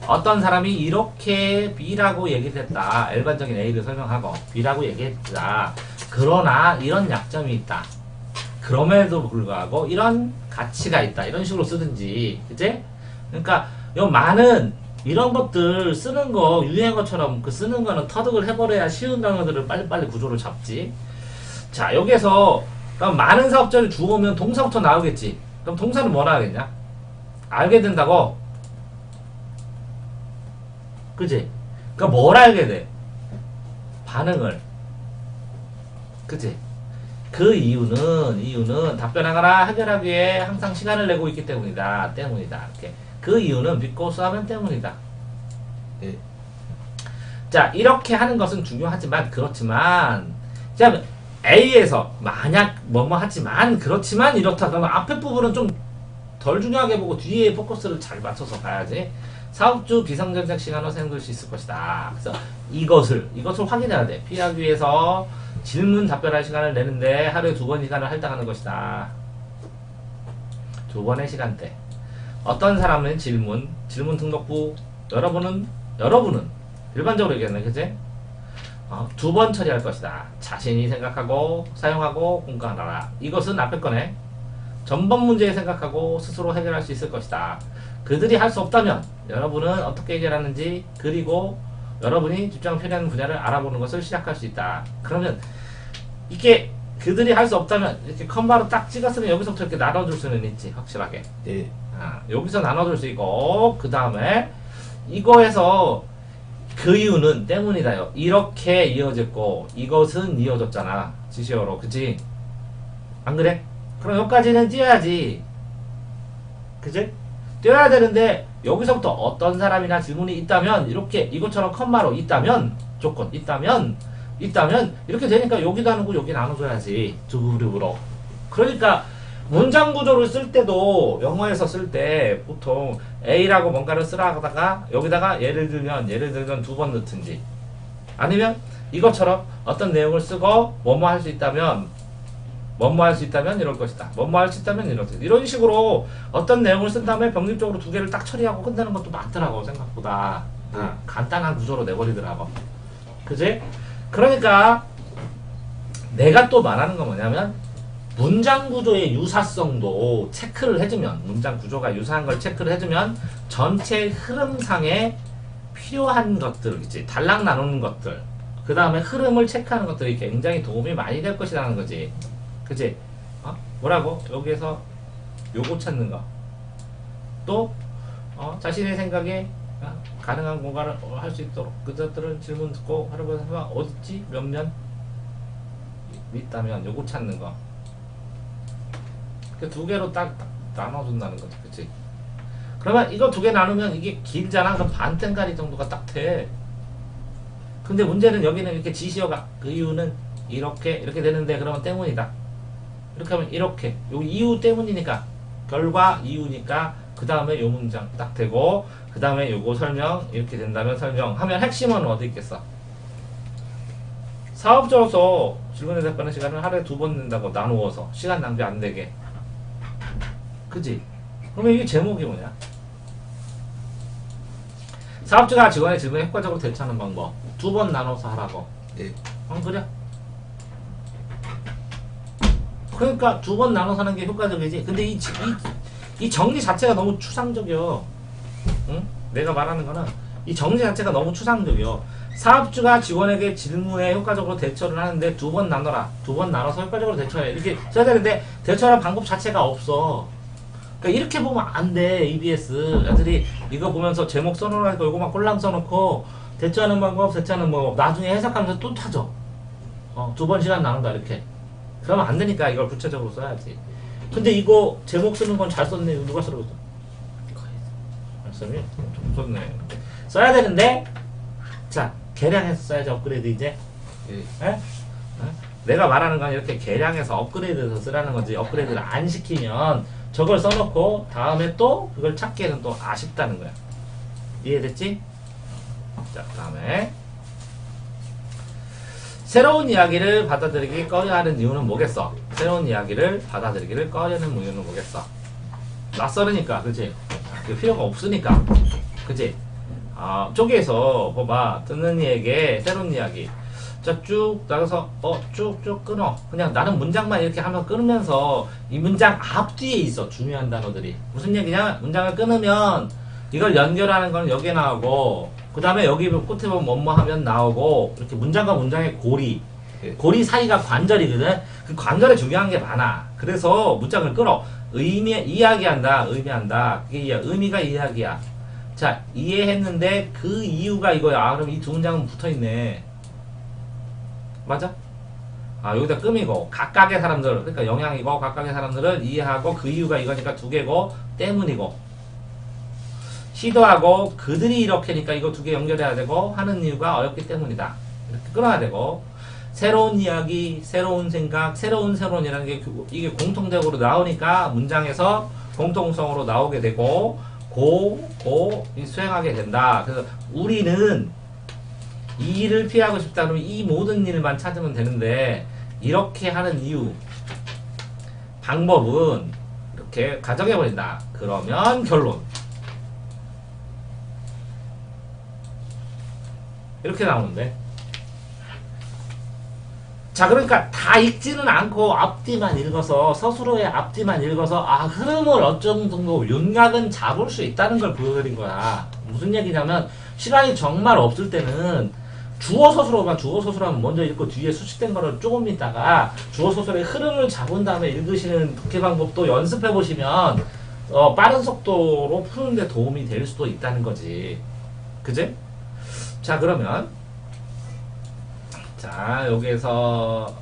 어떤 사람이 이렇게 B라고 얘기를 했다. 일반적인 A를 설명하고 B라고 얘기했다. 그러나 이런 약점이 있다. 그럼에도 불구하고 이런 가치가 있다. 이런 식으로 쓰든지, 그치? 그러니까 요 많은 이런 것들 쓰는 거 유행어처럼 그 쓰는 거는 터득을 해버려야 쉬운 단어들을 빨리빨리 구조를 잡지. 자, 여기에서 그럼 많은 사업자를 주어오면 동사부터 나오겠지. 그럼 동사는 뭐라 하겠냐? 알게 된다고. 그치? 그러니까 뭘 알게 돼? 반응을. 그치? 그 이유는 답변하거나 해결하기 위해 항상 시간을 내고 있기 때문이다. 이렇게. 그 이유는 because 하면 때문이다. 네. 자, 이렇게 하는 것은 중요하지만, 그렇지만, 자, A에서 만약 하지만, 그렇지만 이렇다. 그러면 앞에 부분은 좀 덜 중요하게 보고 뒤에 포커스를 잘 맞춰서 가야지. 사업주 비성전적 시간으로 생각될 수 있을 것이다. 그래서 이것을 확인해야 돼. 피하기 위해서 질문 답변할 시간을 내는데 하루에 2번 시간을 할당하는 것이다. 2번의 시간대. 어떤 사람은 질문 등록부, 여러분은 일반적으로 얘기하는 그지? 2번 처리할 것이다. 자신이 생각하고 사용하고 공부하라. 이것은 앞에 거네. 전번 문제 생각하고 스스로 해결할 수 있을 것이다. 그들이 할 수 없다면 여러분은 어떻게 해결하는지 그리고 여러분이 집중을 필요한 분야를 알아보는 것을 시작할 수 있다. 그러면 이게 그들이 할 수 없다면 이렇게 컴바로 딱 찍었으면 여기서부터 이렇게 나눠줄 수는 있지. 확실하게. 예. 여기서 나눠줄 수 있고 그 다음에 이거에서 그 이유는 때문이다요. 이렇게 이어졌고 이것은 이어졌잖아. 지시어로. 그치? 안 그래? 그럼 여기까지는 띄어야지. 그치? 띄어야 되는데 여기서부터 어떤 사람이나 질문이 있다면 이렇게 이것처럼 컴마로 있다면 조건 있다면 이렇게 되니까 여기 나누고 여기 나눠줘야지. 두 그룹으로. 그러니까 문장 구조를 쓸 때도 영어에서 쓸 때 보통 A라고 뭔가를 쓰라다가 여기다가 예를 들면 2번 넣든지 아니면 이것처럼 어떤 내용을 쓰고 뭐뭐 할 수 있다면 이럴 것이다. 뭐뭐 할 수 있다면 이럴 것이다. 이런 식으로 어떤 내용을 쓴 다음에 병립적으로 2개를 딱 처리하고 끝내는 것도 많더라고. 생각보다 간단한 구조로 내버리더라고. 그지? 그러니까 내가 또 말하는 건 뭐냐면 문장 구조의 유사성도 체크를 해주면 문장 구조가 유사한 걸 체크를 해주면 전체 흐름상에 필요한 것들 있지. 단락 나누는 것들 그 다음에 흐름을 체크하는 것들이 굉장히 도움이 많이 될 것이라는 거지. 그치? 뭐라고? 여기에서 요거 찾는 거. 또 자신의 생각에 가능한 공간을 할 수 있도록 그것들을 질문 듣고 하려고 하면 어딨지? 몇면 있다면 요거 찾는 거. 그 2개로 딱 나눠준다는 거지. 그치? 그러면 이거 2개 나누면 이게 길잖아. 그럼 반땡가리 정도가 딱 돼. 근데 문제는 여기는 이렇게 지시어가 그 이유는 이렇게 되는데 그러면 때문이다. 이렇게 하면 이렇게 요 이유 때문이니까 결과 이유니까 그 다음에 요 문장 딱 되고 그 다음에 요거 설명 이렇게 된다면 설명하면 핵심은 어디 있겠어? 사업자로서 질문에 답하는 시간을 하루에 2번 낸다고 나누어서 시간 낭비 안 되게. 그지? 그러면 이게 제목이 뭐냐? 사업주가 직원의 질문에 효과적으로 대처하는 방법 2번 나눠서 하라고. 예. 그래? 그러니까 2번 나눠서 하는 게 효과적이지. 근데 이 정리 자체가 너무 추상적이요. 응? 내가 말하는 거는 이 정리 자체가 너무 추상적이요. 사업주가 직원에게 질문에 효과적으로 대처를 하는데 2번 나눠라. 2번 나눠서 효과적으로 대처해. 이렇게 써야 되는데 대처하는 방법 자체가 없어. 그러니까 이렇게 보면 안 돼. EBS 애들이 이거 보면서 제목 써놓으라니까 이거 막 꼴랑 써놓고 대처하는 방법 나중에 해석하면서 또 타죠. 2번 시간 나눈다 이렇게. 그러면 안 되니까 이걸 구체적으로 써야지. 근데 이거 제목 쓰는 건 잘 썼네. 이거 누가 쓰라고 했어? 말씀이 좀 좋네. 써야 되는데 자 개량해서 써야지. 업그레이드 이제. 예? 내가 말하는 건 이렇게 개량해서 업그레이드해서 쓰라는 거지. 업그레이드를 안 시키면 저걸 써놓고 다음에 또 그걸 찾기에는 또 아쉽다는 거야. 이해됐지? 자, 다음에 새로운 이야기를 받아들이기 꺼려하는 이유는 뭐겠어? 새로운 이야기를 받아들이기를 꺼려하는 이유는 뭐겠어? 낯설으니까, 그치? 필요가 없으니까, 그치? 쪽에서 봐봐. 듣는 이에게 새로운 이야기. 자, 쭉 나가서 쭉쭉 끊어. 그냥 나는 문장만 이렇게 하면 끊으면서 이 문장 앞뒤에 있어. 중요한 단어들이. 무슨 얘기냐? 문장을 끊으면 이걸 연결하는 건 여기에 나오고 그 다음에 여기 끝에 보면 뭐뭐 하면 나오고 이렇게 문장과 문장의 고리 사이가 관절이거든. 그 관절에 중요한 게 많아. 그래서 문장을 끊어. 이야기한다. 그게 의미가 이야기야. 자, 이해했는데 그 이유가 이거야. 그럼 이 2문장은 붙어있네. 맞아? 여기다 끔이고 각각의 사람들, 그러니까 영향이고 각각의 사람들을 이해하고 그 이유가 이거니까 2개고 때문이고 시도하고 그들이 이렇게니까 이거 2개 연결해야 되고 하는 이유가 어렵기 때문이다. 이렇게 끊어야 되고 새로운 이야기, 새로운 생각, 새로운이라는 게 이게 공통적으로 나오니까 문장에서 공통성으로 나오게 되고 수행하게 된다. 그래서 우리는 이 일을 피하고 싶다 그러면 이 모든 일만 찾으면 되는데 이렇게 하는 이유 방법은 이렇게 가정해버린다. 그러면 결론 이렇게 나오는데 자 그러니까 다 읽지는 않고 앞뒤만 읽어서 서술어의 앞뒤만 읽어서 아 흐름을 어쩌는 정도 윤곽은 잡을 수 있다는 걸 보여드린 거야. 무슨 얘기냐면 시간이 정말 없을 때는 주어 서술하면 먼저 읽고 뒤에 수식된 거를 조금 있다가 주어 서술의 흐름을 잡은 다음에 읽으시는 독해 방법도 연습해 보시면 빠른 속도로 푸는데 도움이 될 수도 있다는 거지. 그지? 자 그러면 자 여기에서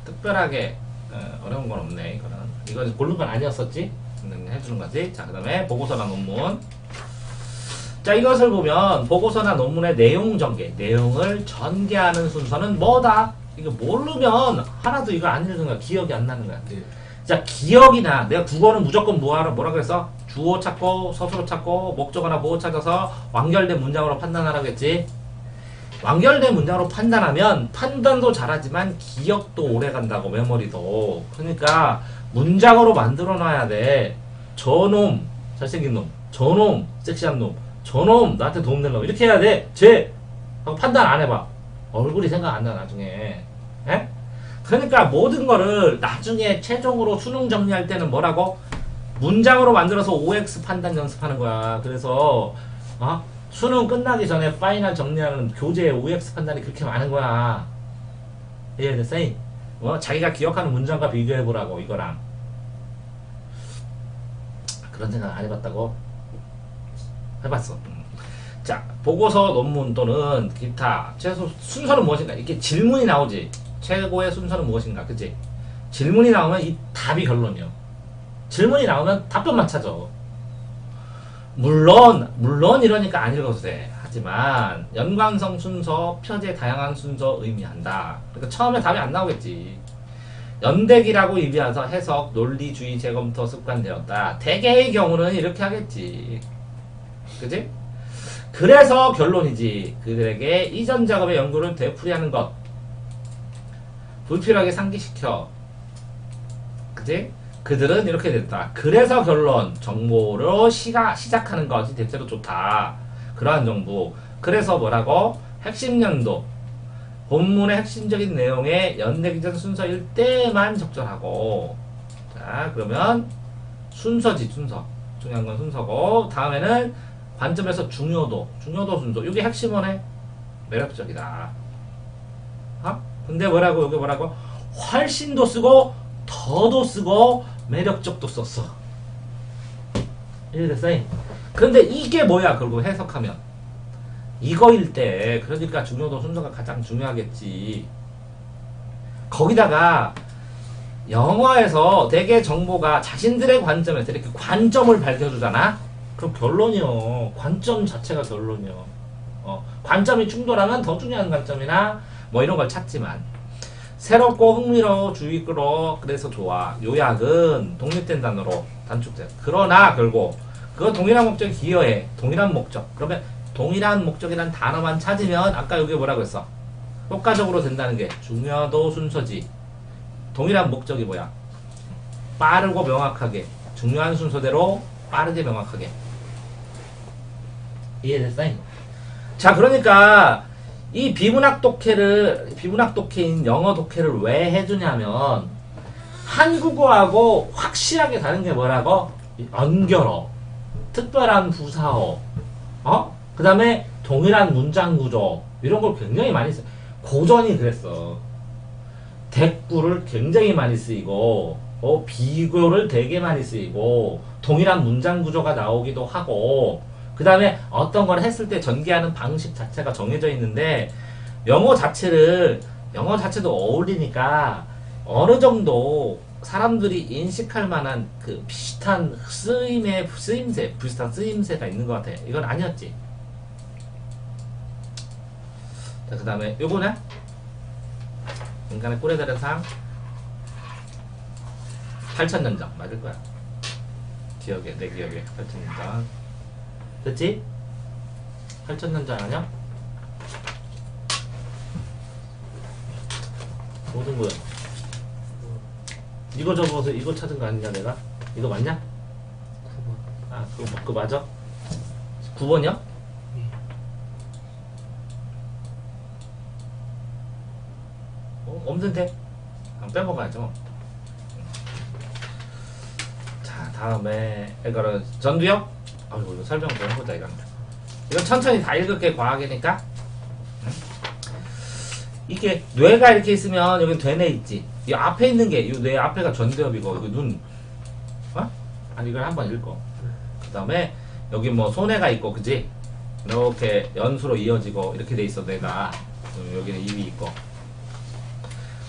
특별하게 어려운 건 없네. 이건 고른 건 아니었었지? 해주는 거지. 자 그 다음에 보고서나 논문. 자 이것을 보면 보고서나 논문의 내용 전개, 내용을 전개하는 순서는 뭐다? 이거 모르면 하나도 이거 안 읽는 거야. 기억이 안 나는 거야. 네. 자 기억이나 내가 국어는 무조건 뭐라 그랬어? 주어 찾고 서술어 찾고 목적어나 보어 찾아서 완결된 문장으로 판단하라고 했지. 완결된 문장으로 판단하면 판단도 잘하지만 기억도 오래 간다고 메모리도. 그러니까 문장으로 만들어 놔야 돼. 저놈 잘생긴 놈, 저놈 섹시한 놈, 저놈 나한테 도움 되려고 이렇게 해야 돼. 하고 판단 안 해봐. 얼굴이 생각 안 나 나중에. 에? 그러니까 모든 거를 나중에 최종으로 수능 정리할 때는 뭐라고? 문장으로 만들어서 OX 판단 연습하는 거야. 그래서 수능 끝나기 전에 파이널 정리하는 교재에 OX 판단이 그렇게 많은 거야. 이해됐어? 자기가 기억하는 문장과 비교해보라고 이거랑. 그런 생각 안 해봤다고? 해봤어. 자 보고서 논문 또는 기타 최소 순서는 무엇인가? 이렇게 질문이 나오지. 최고의 순서는 무엇인가? 그치? 질문이 나오면 이 답이 결론이요. 질문이 나오면 답변만 찾아. 물론 이러니까 안 읽어도 돼. 하지만 연관성 순서, 표제 다양한 순서 의미한다. 그러니까 처음에 답이 안 나오겠지. 연대기라고 의미해서 해석, 논리주의, 재검토 습관되었다. 대개의 경우는 이렇게 하겠지. 그지? 그래서 결론이지. 그들에게 이전 작업의 연구를 되풀이하는 것. 불필요하게 상기시켜. 그지? 그들은 이렇게 됐다. 그래서 결론, 정보로 시작하는 것이 대체로 좋다. 그러한 정보. 그래서 뭐라고? 핵심 연도. 본문의 핵심적인 내용의 연대 기전 순서일 때만 적절하고. 자, 그러면 순서지, 순서. 중요한 건 순서고. 다음에는 관점에서 중요도 순서. 이게 핵심어네. 매력적이다. 근데 뭐라고, 여기 뭐라고? 훨씬도 쓰고, 더도 쓰고, 매력적도 썼어. 이해됐어? 그런데 이게 뭐야? 그리고 해석하면 이거일 때 그러니까 중요도 순서가 가장 중요하겠지. 거기다가 영어에서 대개 정보가 자신들의 관점에서 이렇게 관점을 밝혀주잖아. 그럼 결론이요. 관점 자체가 결론이요. 관점이 충돌하면 더 중요한 관점이나 뭐 이런 걸 찾지만 새롭고 흥미로워 주의 끌어 그래서 좋아. 요약은 독립된 단어로 단축돼. 그러나 결국 그 동일한 목적에 기여해. 동일한 목적. 그러면 동일한 목적이란 단어만 찾으면 아까 여기 뭐라고 했어? 효과적으로 된다는 게 중요도 순서지. 동일한 목적이 뭐야? 빠르고 명확하게. 중요한 순서대로 빠르게 명확하게. 이해됐어? 자 그러니까 이 비문학 독해인 영어 독해를 왜 해주냐면 한국어하고 확실하게 다른 게 뭐라고? 연결어, 특별한 부사어, 그 다음에 동일한 문장 구조 이런 걸 굉장히 많이 써. 고전이 그랬어. 대꾸를 굉장히 많이 쓰이고 비교를 되게 많이 쓰이고 동일한 문장 구조가 나오기도 하고 그 다음에 어떤 걸 했을 때 전개하는 방식 자체가 정해져 있는데 영어 자체도 어울리니까 어느 정도 사람들이 인식할 만한 그 비슷한 비슷한 쓰임새가 있는 것 같아. 이건 아니었지. 자, 그 다음에 요거는 인간의 꿀에 달한 상 8,000년작 맞을 거야. 기억에 내 기억에 8,000년전. 됐지? 8,000년전 아냐? 모든 거야. 이거 적어서 이거 찾은 거 아니냐 내가? 이거 맞냐? 9번. 아 그거 맞아? 9번이야? 예. 없는데? 빼먹어야죠. 자 다음에 이거는 전두엽? 아이고 이거 설명 좀 해보자 이건. 이건 천천히 다 읽을게 과학이니까. 이게 뇌가 이렇게 있으면 여기 되뇌 있지. 이 앞에 있는 게 이 뇌 앞에가 전두엽이고 이거 눈. 어? 아니 이걸 한번 읽어. 그 다음에 여기 뭐 손해가 있고 그지? 이렇게 연수로 이어지고 이렇게 돼 있어 뇌가. 여기는 입이 있고.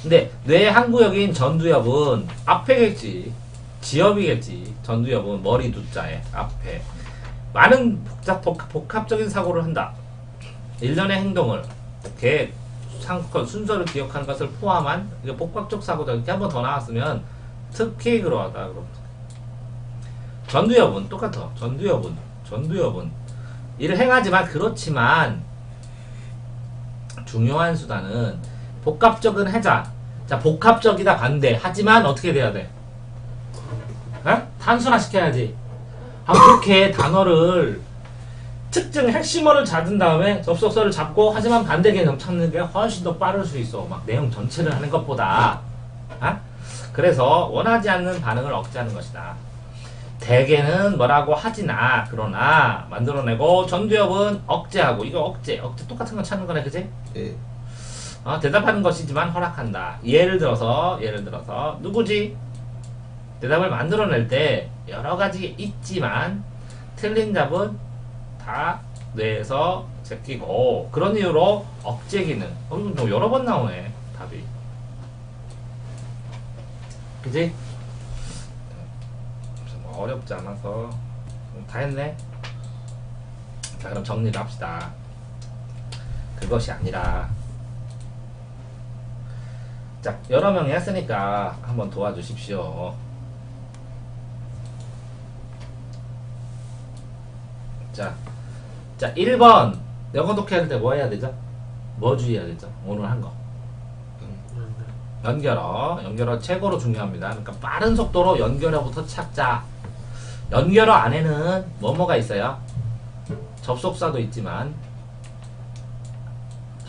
근데 뇌의 한 구역인 전두엽은 앞에겠지. 지엽이겠지. 전두엽은 머리 두자에 앞에. 많은 복합적인 사고를 한다. 일련의 행동을 계획, 상권, 순서를 기억하는 것을 포함한 이게 복합적 사고다. 이렇게 한 번 더 나왔으면 특히 그러하다. 그럼 전두엽은 똑같아. 전두엽은 일을 행하지만 그렇지만 중요한 수단은 복합적은 해자. 자 복합적이다 반대. 하지만 어떻게 돼야 돼? 어? 단순화 시켜야지. 아 그렇게 단어를 특정 핵심어를 잡은 다음에 접속사를 잡고 하지만 반대 개념 찾는 게 훨씬 더 빠를 수 있어. 막 내용 전체를 하는 것보다. 어? 그래서 원하지 않는 반응을 억제하는 것이다. 대개는 뭐라고 하지나 그러나 만들어내고 전두엽은 억제하고 이거 억제 똑같은 거 찾는 거네 그지? 네. 대답하는 것이지만 허락한다. 예를 들어서 누구지? 대답을 만들어낼 때 여러 가지 있지만 틀린 답은 다 뇌에서 제끼고 그런 이유로 억제 기능. 이거 뭐 여러 번 나오네 답이. 그지? 어렵지 않아서 다 했네. 자 그럼 정리를 합시다. 그것이 아니라 자 여러 명이 했으니까 한번 도와주십시오. 자 1번 영어 독해할 때 뭐 해야 되죠? 뭐 주의해야 되죠? 오늘 한 거. 연결어 최고로 중요합니다. 그러니까 빠른 속도로 연결어부터 찾자. 연결어 안에는 뭐가 있어요? 접속사도 있지만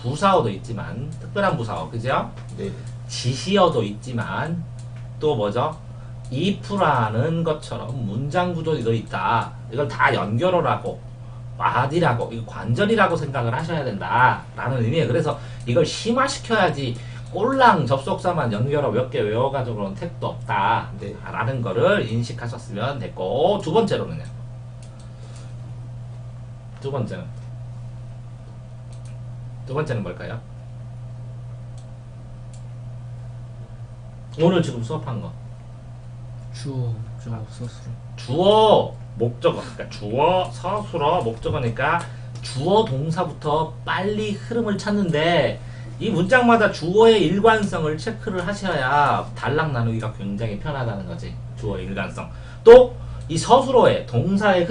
부사어도 있지만 특별한 부사어 그죠? 네. 지시어도 있지만 또 뭐죠? if라는 것처럼 문장 구조도 있다. 이걸 다 연결어라고 body라고 이거 관절이라고 생각을 하셔야 된다 라는 의미예요. 그래서 이걸 심화시켜야지 꼴랑 접속사만 연결어 몇 개 외워가지고는 택도 없다 네. 라는 거를 인식하셨으면 됐고 두 번째로는요. 두 번째는 뭘까요? 오늘 지금 수업한 거 주어, 서술어. 주어 목적어. 그러니까 주어 서술어 목적어니까 주어 동사부터 빨리 흐름을 찾는데 이 문장마다 주어의 일관성을 체크를 하셔야 단락 나누기가 굉장히 편하다는 거지. 주어의 일관성. 또 이 서술어의 동사의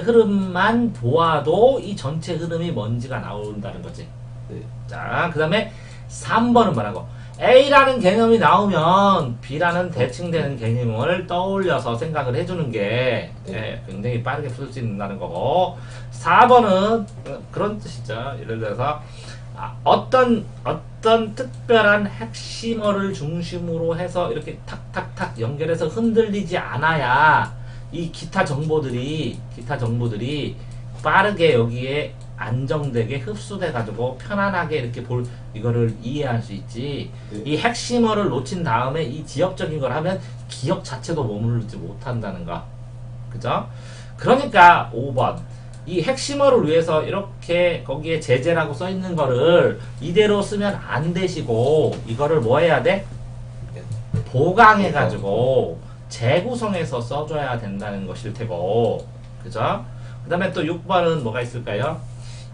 흐름만 보아도 이 전체 흐름이 뭔지가 나온다는 거지. 네. 자, 그 다음에 3번은 뭐라고? A라는 개념이 나오면 B라는 대칭되는 개념을 떠올려서 생각을 해주는 게 굉장히 빠르게 풀 수 있다는 거고 4번은 그런 뜻이죠. 예를 들어서 어떤 특별한 핵심어를 중심으로 해서 이렇게 탁탁탁 연결해서 흔들리지 않아야 이 기타 정보들이 빠르게 여기에 안정되게 흡수돼 가지고 편안하게 이렇게 이거를 이해할 수 있지. 네. 이 핵심어를 놓친 다음에 이 지역적인 걸 하면 기억 자체도 머무르지 못한다는 거. 그죠? 그러니까 5번 이 핵심어를 위해서 이렇게 거기에 제재라고 써 있는 거를 이대로 쓰면 안 되시고 이거를 뭐 해야 돼? 보강해 가지고 재구성해서 써줘야 된다는 것일 테고. 그죠? 그 다음에 또 6번은 뭐가 있을까요?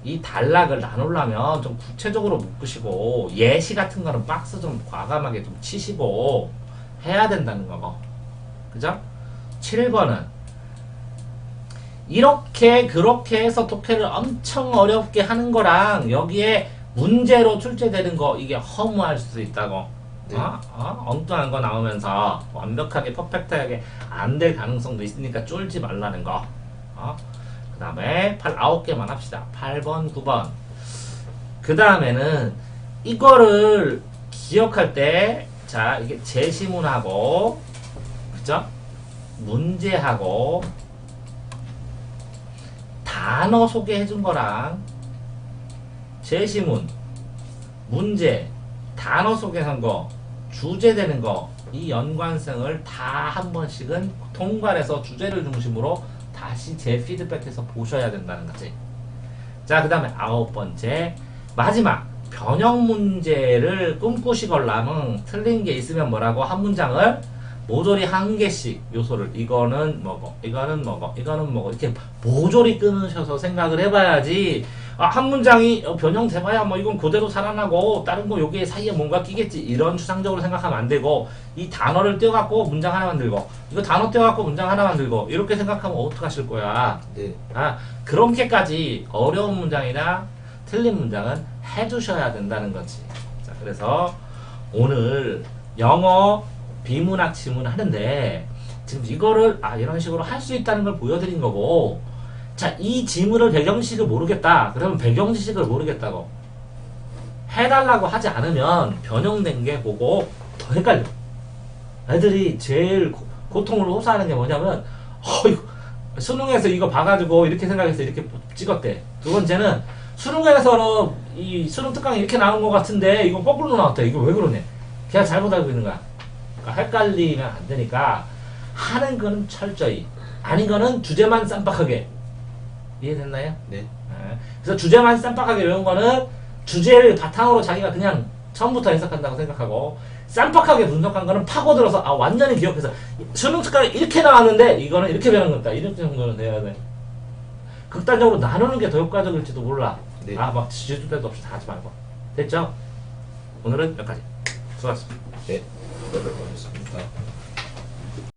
이 단락을 나누려면 좀 구체적으로 묶으시고 예시 같은 거는 박스 좀 과감하게 좀 치시고 해야 된다는 거고. 그죠? 7번은 이렇게 그렇게 해서 독해를 엄청 어렵게 하는 거랑 여기에 문제로 출제되는 거 이게 허무할 수도 있다고. 네. 엉뚱한 거 나오면서 완벽하게 퍼펙트하게 안 될 가능성도 있으니까 쫄지 말라는 거. 그 다음에 9개만 합시다. 8번, 9번. 그 다음에는 이거를 기억할 때, 자, 이게 제시문하고, 그죠? 문제하고, 단어 소개해준 거랑, 제시문, 문제, 단어 소개한 거, 주제 되는 거, 이 연관성을 다 한 번씩은 통괄해서 주제를 중심으로 다시 재피드백해서 보셔야 된다는 거지. 자, 그 다음에 9번째, 마지막, 변형 문제를 꿈꾸시걸라면 틀린 게 있으면 뭐라고 한 문장을 모조리 한 개씩 요소를 이거는 뭐고 이거는 뭐고 이거는 뭐고 이렇게 모조리 끊으셔서 생각을 해봐야지. 한 문장이 변형돼봐야 뭐 이건 그대로 살아나고 다른 거 여기 사이에 뭔가 끼겠지 이런 추상적으로 생각하면 안 되고, 이 단어를 떼어갖고 문장 하나 만들고 이거 단어 떼어갖고 문장 하나 만들고 이렇게 생각하면 어떡하실 거야. 네. 그렇게까지 어려운 문장이나 틀린 문장은 해주셔야 된다는 거지. 자, 그래서 오늘 영어 비문학 지문 하는데 지금 이거를 이런 식으로 할 수 있다는 걸 보여드린 거고, 자, 이 지문을 배경지식을 모르겠다 그러면 배경지식을 모르겠다고 해달라고 하지 않으면 변형된 게 보고 더 헷갈려. 애들이 제일 고통을 호소하는 게 뭐냐면 이거 수능에서 이거 봐가지고 이렇게 생각해서 이렇게 찍었대. 두 번째는 수능에서는 이 수능 특강이 이렇게 나온 것 같은데 이거 거꾸로 나왔다. 이거 왜 그러네. 걔가 잘못 알고 있는 거야. 그러니까 헷갈리면 안 되니까 하는 거는 철저히, 아닌 거는 주제만 쌈박하게. 이해됐나요? 네. 그래서 주제만 쌈박하게 외운 거는 주제를 바탕으로 자기가 그냥 처음부터 해석한다고 생각하고, 쌈박하게 분석한 거는 파고들어서 완전히 기억해서 수능 특강이 이렇게 나왔는데 이거는 이렇게 배우는 거다. 이렇게 정도는 돼야 돼. 극단적으로 나누는 게 더 효과적일지도 몰라. 네. 막 지지도 때도 없이 다 하지 말고. 됐죠? 오늘은 여기까지. 수고하셨습니다. 네. 고맙습니다.